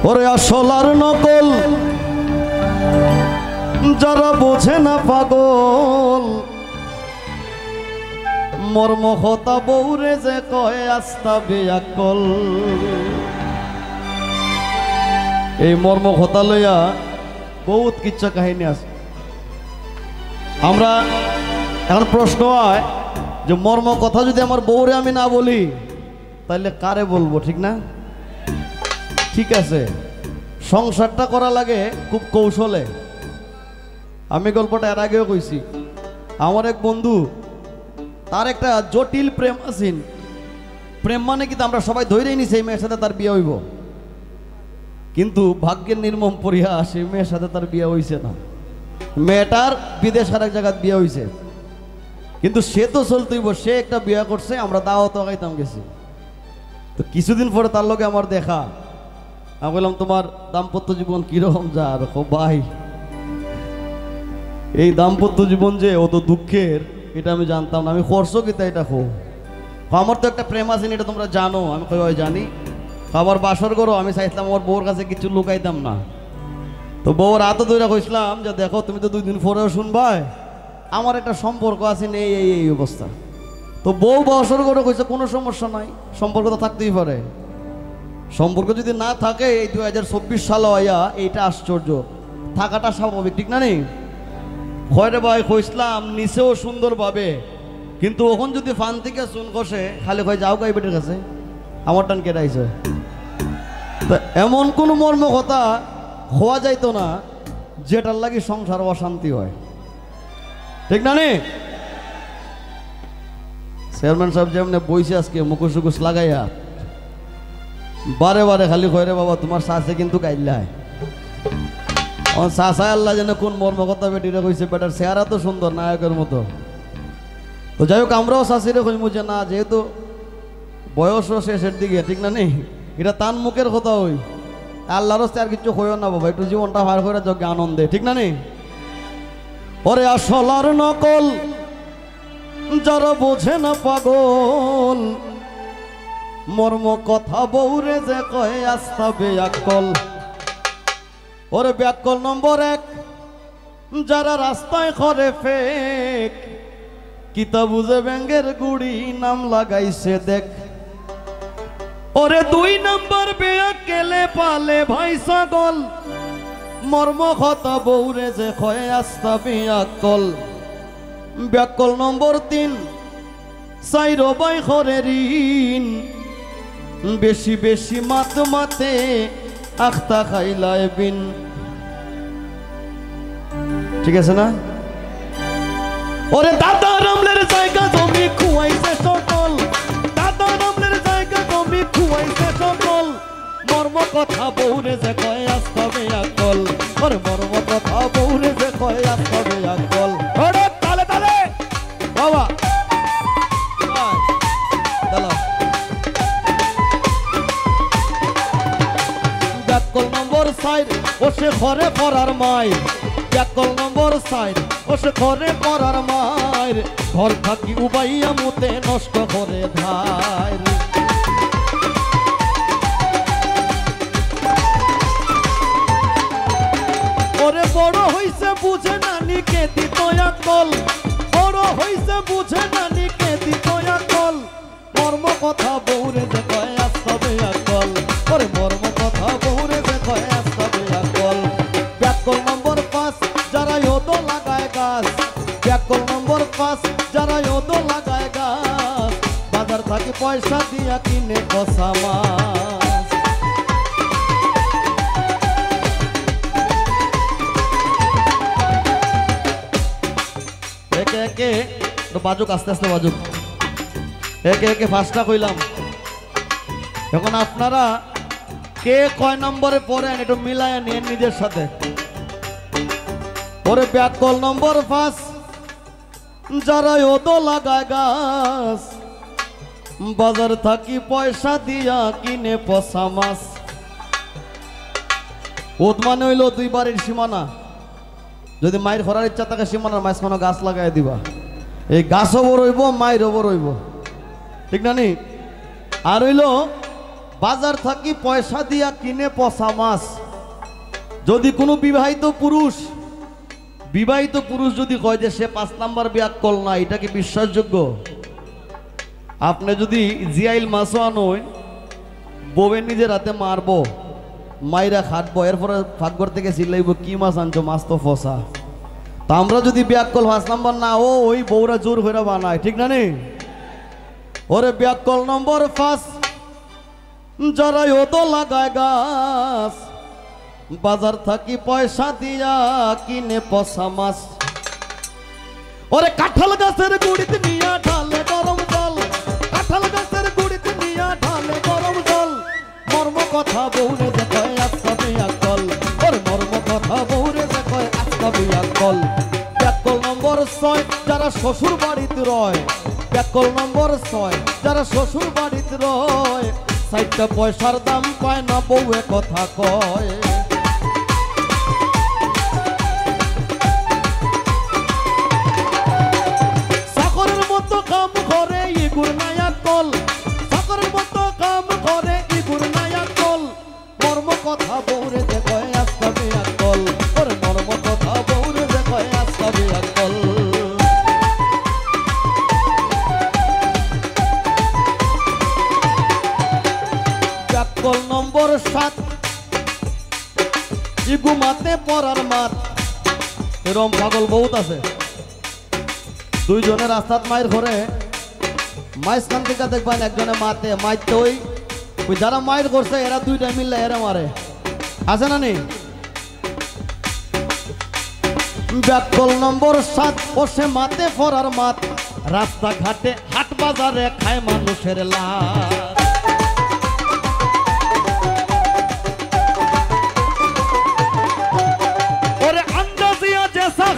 ওরে আসল আর নকল যারা বোঝে না পাগল, মর্ম হতা বৌরে যে কয় আস্তা বেয়াকল। এই মর্ম হতা লইয়া বহুত কিচ্ছা কাহিনী আছে। আমরা এখন প্রশ্ন হয় যে মর্ম কথা যদি আমার বউরে আমি না বলি তাহলে কারে বলবো, ঠিক না? ঠিক আছে, সংসারটা করা লাগে খুব কৌশলে। আমি গল্পটা এর আগেও কইছি। আমার এক বন্ধু, তার একটা জটিল প্রেম আছেন। প্রেম মানে কিন্তু আমরা সবাই ধরেই নিছি এই মেয়ের সাথে তার বিয়ে হইব, কিন্তু ভাগ্যের নির্মম পরিহাস, সেই মেয়ের সাথে তার বিয়ে হইছে না। মেয়েটার বিদেশ আর এক জায়গায় বিয়ে হইছে, কিন্তু সে তো চলতেইব, সে একটা বিয়ে করছে। আমরা দাওয়াত খাইতাম গেছি, তো কিছুদিন পরে তার লগে আমার দেখা। আমি বললাম তোমার দাম্পত্য জীবন কিরকম যায়? ভাই এই দাম্পত্য জীবন যে অত দুঃখের এটা আমি জানতাম না। আমি করছো কি তাই এটা আমার তো একটা প্রেম আছে এটা তোমরা জানো। আমি কই জানি। আমার বাসর করো, আমি চাইছিলাম আমার বউর কাছে কিছু লুকাইতাম না। তো বউর হাতও ধরে কইছিলাম যে দেখো তুমি তো 2 দিন পরেও শুনবাই আমার একটা সম্পর্ক আছে, নেই এই অবস্থা। তো বউ বাসর করে কইছে কোনো সমস্যা নাই, সম্পর্ক তো থাকতেই পারে। সম্পর্ক যদি না থাকে এই 2024 সালে আয়া এইটা আশ্চর্য, থাকাটা স্বাভাবিক, ঠিক না? নেই খয়রে ভাই কইসলাম নিচেও সুন্দরভাবে, কিন্তু ওখান যদি ফান থেকে চুন কষে খালি কয় যাও গাই বেটের কাছে, আমার টান কেটাইছে। তো এমন কোনো মর্ম কথা হওয়া যাইতো না যেটার লাগি সংসার অশান্তি হয়, ঠিক না? নে চেয়ারম্যান সাহেব যেমন বইছে আজকে মুখোশ টুকুশ লাগাইয়া বারে বারে খালি কয় রে বাবা তোমার শাসে কিন্তু কাইল্লায় শাসায় আল্লাহ যেন কোন মর্ম কথা বেটিরা কইছে। বেটার চেহারা তো সুন্দর, নায়কের মতো। তো যাই হোক আমরাও শাশিরে কইমু যে না, যেহেতু বয়সও শেষের দিকে, ঠিক না? নেই এটা তান মুখের কথা হই, আল্লাহর হস্তে আর কিছু হইও না বাবা, একটু জীবনটা ভার করে যোগ্য আনন্দে, ঠিক না? নেই ওরে আসল আর নকল যারা বোঝে না পাগল, মর্ম কথা বউরে যে কয় আস্তা বেয়াকল। ওরে ব্যাকল নম্বর 1 যারা রাস্তায় করে ফেক, কিতা বুঝে ব্যাঙ্গের গুড়ি নাম লাগাইছে দেখ। ওরে 2 নম্বর বেয়াকেলে পালে ভাই ছাগল, মর্ম কথা বউরে যে কয় আস্তা বেয়াকল। ব্যাকল নম্বর 3 চাইরো বাই করে ঋণ, বেশি বেশি মাত মাতে আখতা খাইলায় বিন, ঠিক আছে না? ওরে দাদা রামলের জায়গা জমি খুয়াইছে সকল, দাদা রামলের জায়গা জমি খুয়াইছে সকল, মর্ম কথা বউরে যে কয় আস্তা বেয়াকল। ওরে মর্ম কথা বউরে যে কয় আস্তা বেয়াকল। ওরে তালে তালে বাবা ব্যাকল নম্বর 4 ও সে ঘরে পড়ার মায়ের, ব্যাকল নম্বর 4 ও সে ঘরে পড়ার মায়ের, ঘর থাকি উবাইয়া মুতে নষ্ট করে ধার। ওরে বড় হইছে বুঝে নানি কে দিত আকল, বড় হইছে বুঝে নানি কে দিত আকল, মর্ম কথা বউরে যে কয় আস্তা বেয়াকল। ওরে মর্ম কথা বউরে যে কয় আস্তা বেয়াকল। ব্যাকল নম্বর 5 যারা ইয়দ লাগায় গাছ, ব্যাকল নম্বর 5 যারা ইয়দ লাগায় গাছ, বাজার থাকি পয়সা দিয়া কিনে কষা মাছ। একে একে বাজুক, আস্তে আস্তে বাজুক, একে একে ফার্স্টটা কইলাম। এখন আপনারা কে কয় নম্বরে পড়েন একটু মিলায় নিন নিজের সাথে। ওরে ব্যাকল নম্বর 5 যারা ওদ লাগায় গাছ, বাজার থাকি পয়সা দিয়া কিনে পচা মাছ। ওদ মানে হইল 2 বাড়ির সীমানা, যদি মায়ের করার ইচ্ছা থাকে সীমানার মাঝখানে গাছ লাগাই দিবা, এই গাছও বড় হইব মায়েরও বড় হইব, ঠিক না? নি আর হইল বাজার থাকি পয়সা দিয়া কিনে পচা মাছ। যদি কোনো বিবাহিত পুরুষ যদি কয় যে সে 5 নাম্বার ব্যাককল না, এটা কি বিশ্বাসযোগ্য? আপনি যদি জিয়াইল মাছও আনোই, বউয়ের নিজের হাতে মারবো, মাইরা খাটবো, এরপরে ফাঁকঘর থেকে চিল্লাইব কি মাছ আনছো, মাছ তো ফসা। তা আমরা যদি ব্যাককল 5 নাম্বার না, ওই বউরা জোর হয়ে বানায়, ঠিক না নেই? ওরে ব্যাককল নম্বর 5, যারা ওতো লাগায় গাছ, বাজার থাকি পয়সা দিয়া কিনে পচা মাছ। ওরে কাঁঠাল গাছের গুড়িতে নিয়া ঢালে গরম জল, কাঁঠাল গাছের গুড়িতে নিয়া ঢালে গরম জল। মর্ম কথা বউরে যে কয় আজকা বিয়াকল, ওরে মর্ম কথা বউরে যে কয় আজকা বিয়াকল। ব্যাককল নম্বর 6, যারা শ্বশুর বাড়িতে রয়। ব্যাককল নম্বর 6, যারা শ্বশুর বাড়িতে রয়, 60টা পয়সার দাম পায় না বউয়ে কথা কয়। চাকরের মতো কাম করে ইগুর নায়া কল, চাকরের মতো কাম করে ইগুর নায়া কল। মর্ম কথা বউরে যে কয় আজকা বিয়াকল, ওরে মর্ম কথা বউরে যে কয় আজকা বিয়াকল। ব্যাককল নম্বর 7, ইগু মাতে পরার মাত। এরম পাগল বহুত আছে, দুইজনে রাস্তাত মায়ের ঘরে মাইসখান থেকে দেখবেন একজনে মাতে মাইতে, ওই যারা মায়ের করছে এরা দুইটা মিললে এরা মারে, আছে না নি? ব্যাককল নম্বর 7, বসে মাতে পরার মাত। রাস্তাঘাটে হাট বাজারে খায় মানুষের লাশ।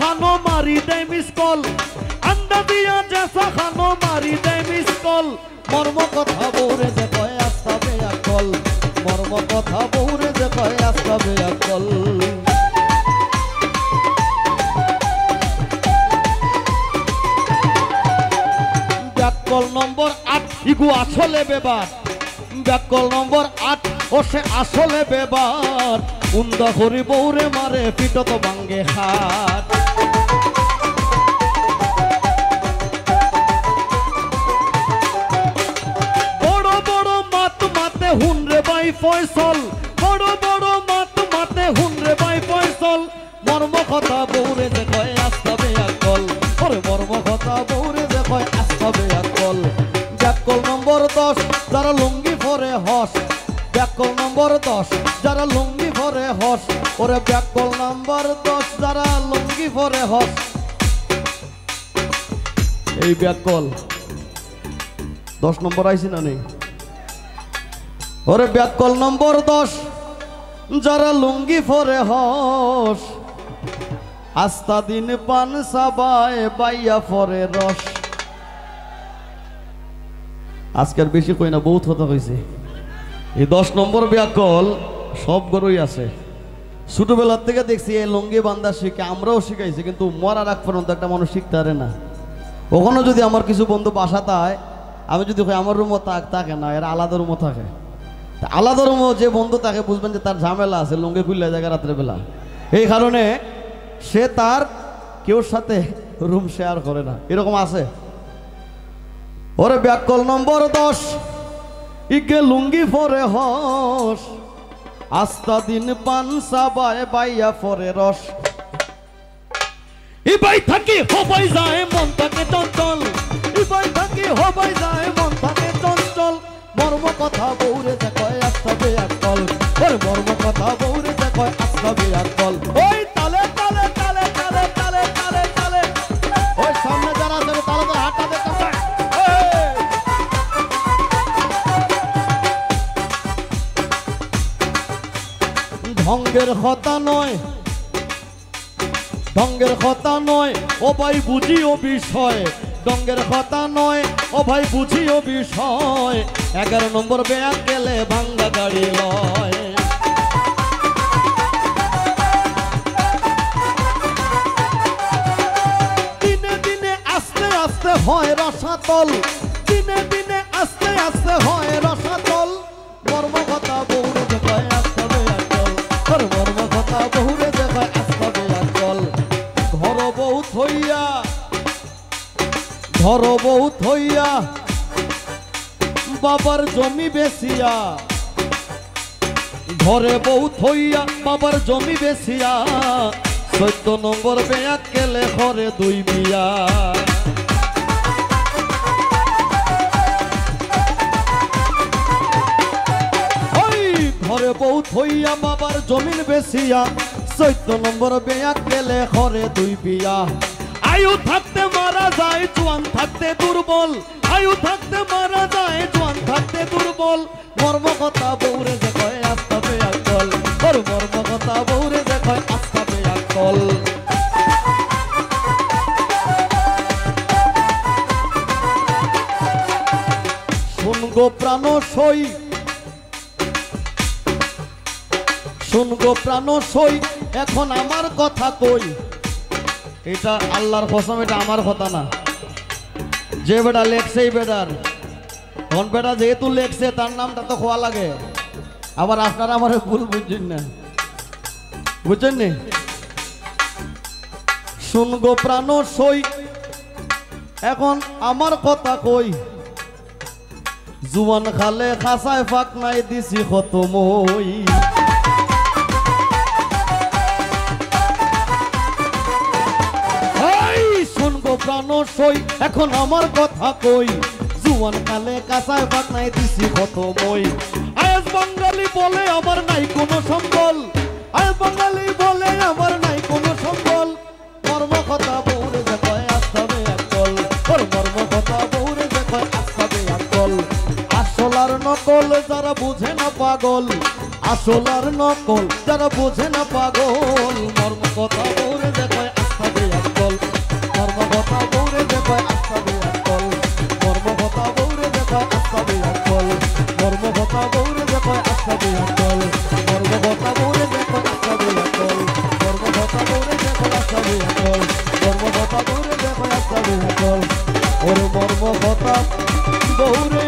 খানো মারি দেয় মিসকল, আন্ডা দিয়া জেসা খানো মারি দেয় মিসকল। মর্ম কথা বউরে যে কয় আজকা বিয়াকল, মর্ম কথা বউরে যে কয় আজকা বিয়াকল। ব্যাককল নম্বর 8, ইগু আসলে বেবার। ব্যাককল নম্বর 8, ও সে আসলে বেবার। উন্দা করি বউরে মারে, পিটত ভাঙ্গে হাত। বড় বড় মাত মাতে হুনরে বাই ফয়সল, বড় বড় মাত মাতে হুনরে বাই ফয়সল। মর্ম কথা বউরে যে কয় আজকা বিয়াকল, ওরে মর্ম কথা বউরে যে কয় আজকা বিয়াকল। ব্যাককল নম্বর 10, যারা লুঙ্গি পরে হস। ব্যাককল নম্বর 10, যারা লুঙ্গি পরে হস। ওরে ব্যাককল নম্বর 10, যারা লুঙ্গি পরে হস। এই ব্যাককল 10 নম্বর আইছি না নেই? ওরে ব্যাককল নম্বর 10, যারা লুঙ্গি পরে হস। আস্তা দিন পান সাবায় বাইয়া পরে রস। আজকের বেশি কই না, বহুত কথা কইছে। এই 10 নম্বর ব্যাককল সব গরুই আছে। ছোটবেলার থেকে দেখছি এই লুঙ্গি বান্ধা শিখে, আমরাও শিখাইছি, কিন্তু মরার আগ পর্যন্ত একটা মানুষ শিখতে পারে না। ওখানে যদি আমার কিছু বন্ধু বাসা তাই, আমি যদি কই আমার রুমও থাকে না, এরা আলাদা রুমও থাকে। আলাদা রুমও যে বন্ধু তাকে বুঝবেন যে তার ঝামেলা আছে, লুঙ্গি খুললে জায়গা রাত্রেবেলা। এই কারণে সে তার কেউর সাথে রুম শেয়ার করে না, এরকম আছে। ওরে ব্যাককল নম্বর 10, ইগে লুঙ্গি পরে হস। আস্তা দিন পান সাবায় বাইয়া পরে রস। ইবাই থাকি হবাই যায় মন থাকে চঞ্চল, ইবাই থাকি হবাই যায় মন থাকে চঞ্চল। মর্ম কথা বউরে যে কয় আজকা বিয়াকল, ওরে মর্ম কথা বউরে যে কয় আজকা বিয়াকল। ওই তালে তালে তালে তালে তালে তালে তালে, ওই সামনে যারা আছে তালে তালে হাঁটা দেখতে। ঢঙ্গের কথা নয়, ঢঙ্গের কথা নয়, ও ভাই বুঝিও বিষয়। ঢঙ্গের কথা নয়, ও ভাই বুঝিও বিষয়। 11 নম্বর ব্যাগ গেলে ভাঙ্গা গাড়ি লয়। দিনে দিনে আস্তে আস্তে হয় রসাতল, দিনে দিনে আস্তে আস্তে হয় রসাতল। মর্ম থইয়া বাবার জমি বেচিয়া, ঘরে বউ থইয়া বাবার জমি বেচিয়া 14 নম্বর বেয়াক গেলে ঘরে 2 বিয়া। ঘরে বউ থইয়া বাবার জমিন বেচিয়া 14 নম্বর বেয়াক গেলে ঘরে 2 বিয়া। আয়ু থাকতে মারা যায় জোয়ান থাকতে দুর্বল, আয়ু থাকতে মারা যায় জোয়ান থাকতে দুর্বল। মর্ম কথা বউরে যে কয় আস্তা বেয়াক কল, ওর মর্ম কথা বউরে যে কয় আস্তা বেয়াক কল। শুন গো প্রাণ সই, শুন গো প্রাণ সই এখন আমার কথা কই। এটা আল্লাহর কসম, এটা আমার কথা না। যে বেটা লেখছে এই বেটার, কোন বেটা যেহেতু লেখছে তার নামটা তো খোয়া লাগে। আবার আপনারা আমার ভুল বুঝছেন না, বুঝছেন নি? শুন গো প্রাণ সই এখন আমার কথা কই। জুয়ান খালে খাসায় ফাঁক নাই দিছি কত মই। শুন গো প্রাণ সই এখন আমার কথা কই। জুয়ান কালে কাঁচায় ফাঁক নাই দিছি কত মই। আজ বাঙালি বলে আমার নাই কোনো সম্বল, আজ বাঙালি বলে আমার নাই কোনো সম্বল। মর্ম কথা বউরে যে কয় আস্তা বেয়াক কল, ওর মর্ম কথা বউরে যে কয় আস্তা বেয়াক কল। আসল আর নকল যারা বুঝে না পাগল, আসল আর নকল যারা বুঝে না পাগল। মর্ম কথা বউরে যে কয় আস্তা বেয়াক কল, মর্ম কথা বউরে যে কয় আস্তা বেয়াক কল, মর্ম কথা বউরে যে কয় আস্তা বেয়াক কল, মর্ম কথা বউরে যে কয় আস্তা বেয়াক কল, মর্ম কথা বউরে যে কয় আস্তা বেয়াক কল, মর্ম কথা বউরে যে কয় আস্তা বেয়াক কল, মর্ম কথা বউরে যে কয় আস্তা বেয়াক কল। ওর মর্ম কথা বউরে